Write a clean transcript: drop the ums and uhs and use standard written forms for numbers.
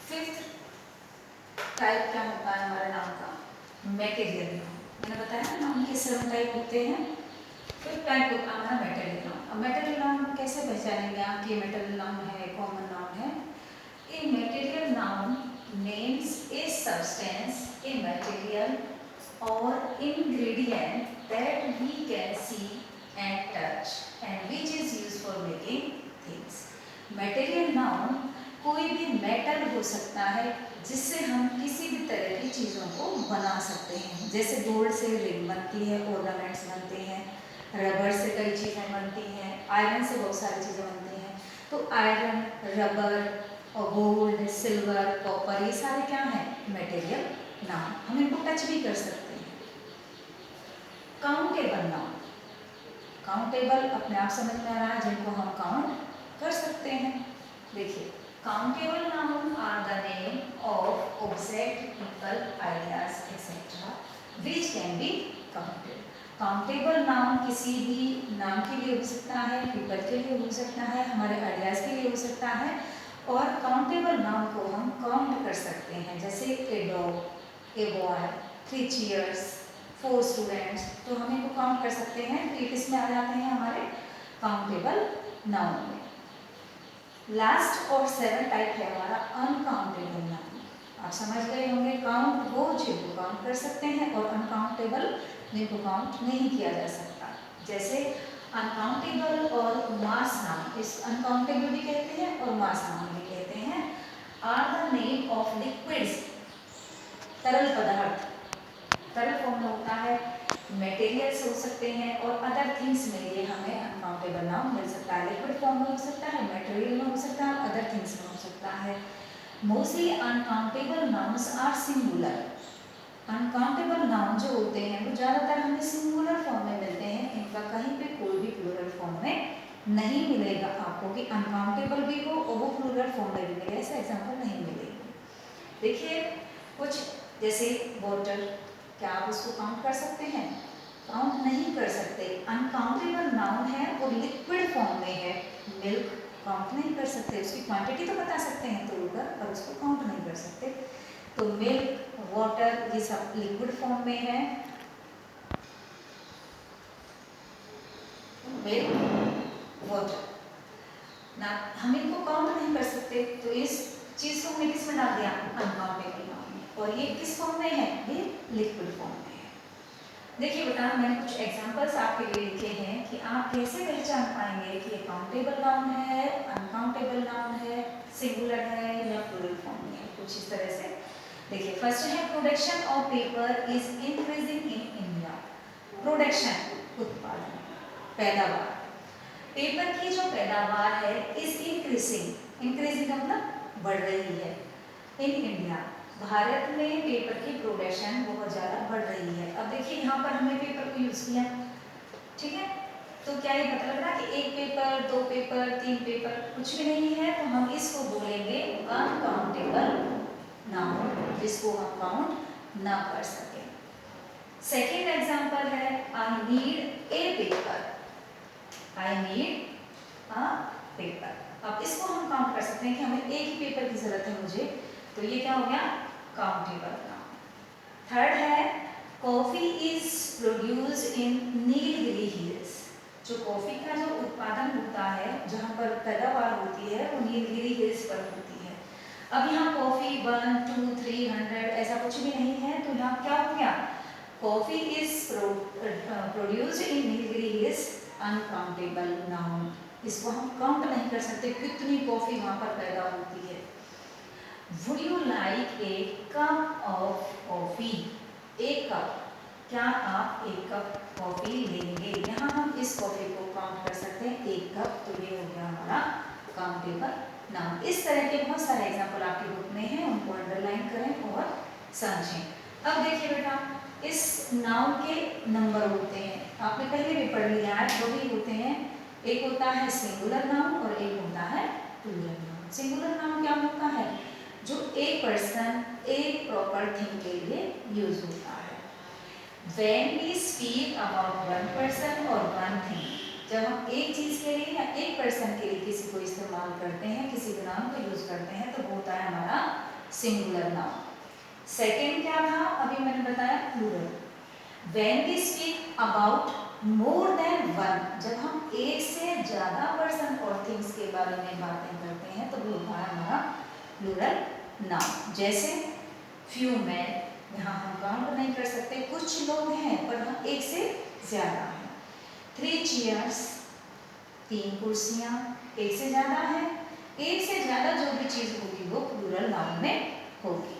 Fifth type क्या होता है हमारे नाउन का? Material noun. मैंने बताया नाउन के 7 टाइप होते हैं। फिफ्थ टाइप होता है हमारा मटेरियल नाउन। अब मटेरियल नाउन कैसे पहचानेंगे आप कि मटेरियल नाउन है, कॉमन नाउन है? A material noun names a substance, a material or ingredient that we can see and touch and which is used for making things. Material noun कोई भी metal हो सकता है जिससे हम किसी भी तरह की चीज़ों को बना सकते हैं। जैसे गोल्ड से रिंग बनती है, ऑर्नामेंट्स बनते हैं, रबर से कई चीज़ें बनती हैं, आयरन से बहुत सारी चीज़ें बनती हैं। तो आयरन, रबर और गोल्ड, सिल्वर, कॉपर, ये सारे क्या हैं? Material noun. हम इनको टच भी कर सकते हैं। काउंटेबल नाउन, काउंटेबल अपने आप समझ में आ रहा है, जिनको हम काउंट कर सकते हैं। देखिए, countable noun are the name of object, people, ideas etcetera which can be counted. Countable noun किसी भी नाम के लिए हो सकता है, पीपल के लिए हो सकता है, हमारे आइडियाज के लिए हो सकता है, और काउंटेबल नाउन को हम काउंट कर सकते हैं। जैसे a dog, a boy, 3 chairs, 4 students, तो हम इनको काउंट कर सकते हैं। तो ये किस में आ जाते हैं? हमारे काउंटेबल नाउन में। लास्ट और 7 टाइप है हमारा अनकाउंटेबल नाउन। आप समझ गए होंगे, काउंट वो जिनको काउंट कर सकते हैं और अनकाउंटेबल जिनको काउंट नहीं किया जा सकता। जैसे अनकाउंटेबल और मास नाउन, इस अनकाउंटेबल भी कहते हैं और मास नाउन भी कहते हैं, are the name of liquids, तरल पदार्थ। तरल फॉर्म में होता है, मटेरियल्स हो सकते हैं और अदर थिंग्स में ये हमें अनकाउंटेबल नाउन मिल सकता है। लिक्विड फॉर्म में हो सकता है, मटेरियल में हो सकता है, अदर थिंग्स में हो सकता है। Mostly uncountable nouns are singular. Uncountable noun जो होते हैं वो ज़्यादातर हमें सिंगुलर फॉर्म में मिलते हैं। इनका कहीं पे कोई भी प्लूरल फॉर्म में नहीं मिलेगा आपको कि अनकाउंटेबल भी हो और वो प्लूरल फॉर्म में भी मिले, ऐसा एग्जाम्पल नहीं मिलेगी। देखिए, कुछ जैसे वाटर, क्या आप उसको काउंट कर सकते हैं? काउंट नहीं कर सकते। अनकाउंटेबल नाउन है और लिक्विड फॉर्म में है। मिल्क काउंट नहीं कर सकते, उसकी क्वांटिटी तो बता सकते हैं तोड़कर, पर उसको काउंट नहीं कर सकते। तो मिल्क, वाटर, ये सब लिक्विड फॉर्म में है। मिल्क, वाटर ना, हम इनको काउंट नहीं कर सकते, तो इस चीज को हमने किस में डाल दिया? अनकाउंटेबल नाउन में। और ये किस फॉर्म में है? ये लिक्विड फॉर्म में है। देखिए बेटा, मैंने कुछ एग्जांपल्स आपके लिए लिखे हैं कि आप कैसे पहचान पाएंगे कि ये काउंटेबल नाउन है, अनकाउंटेबल नाउन है, सिंगुलर है या प्लूरल फॉर्म में है। कुछ इस तरह से देखिए, फर्स्ट है production of paper is increasing in India. Production, उत्पादन, पैदावार। पेपर की जो पैदावार है इज इंक्रीजिंग, इंक्रीजिंग का मतलब बढ़ रही है, इन इंडिया, भारत में पेपर की प्रोडक्शन बहुत ज़्यादा बढ़ रही है। अब देखिए, यहाँ पर हमने पेपर को यूज़ किया, ठीक है, तो क्या ये पता लग रहा है कि 1 पेपर, 2 पेपर, 3 पेपर, कुछ भी नहीं है, तो हम इसको बोलेंगे अनकाउंटेबल नाउन, जिसको हम काउंट ना कर सके। सेकेंड एग्जाम्पल है, I need a paper, I need a paper. अब इसको हम काउंट कर सकते हैं कि हमें एक ही पेपर की जरूरत है मुझे, तो ये क्या हो गया? Countable noun. थर्ड है, coffee is produced in Nilgiri hills. जो कॉफी का जो उत्पादन होता है, जहाँ पर पैदावार होती है, वो नीलगिरी हिल्स पर होती है। अब यहाँ कॉफी 1, 2, 300 ऐसा कुछ भी नहीं है, तो यहाँ क्या हो गया? Coffee is produced in Nilgiri hills, uncountable noun. इसको हम काउंट नहीं कर सकते कितनी कॉफी वहाँ पर पैदा होती है। Would you like a cup of coffee? एक कप, क्या आप एक कप कॉफी लेंगे? यहाँ हम इस कॉफी को काउंट कर सकते हैं, एक कप, तो ये हो गया हमारा काउंटेबल नाउन। इस तरह के बहुत सारे एग्जाम्पल आपकी बुक में हैं, उनको अंडरलाइन करें और समझें। अब देखिए बेटा, इस नाउन के नंबर होते हैं, आपने पहले भी पढ़ लिया है, दो ही होते हैं, एक होता है सिंगुलर नाउन और एक होता है प्लूरल नाउन। सिंगुलर नाउन क्या होता है? जो एक पर्सन, एक प्रॉपर थिंग के लिए यूज होता है। When we speak about one person or one thing, जब हम एक चीज के लिए या एक पर्सन के लिए किसी को इस्तेमाल करते हैं, किसी भी नाम को यूज करते हैं, तो वो होता है हमारा सिंगुलर नाउन। सेकेंड क्या था, अभी मैंने बताया plural. When we speak about more than one, जब हम एक से ज्यादा पर्सन और थिंग्स के बारे में बातें करते हैं तो वो होता है हमारा प्लूरल नाउन। जैसे फ्यू मैन, यहाँ हम काउंट नहीं कर सकते, कुछ लोग हैं पर हम एक से ज्यादा हैं। 3 चेयर्स, 3 कुर्सियां, एक से ज्यादा है। एक से ज्यादा जो भी चीज होगी वो प्लूरल नाउन में होगी।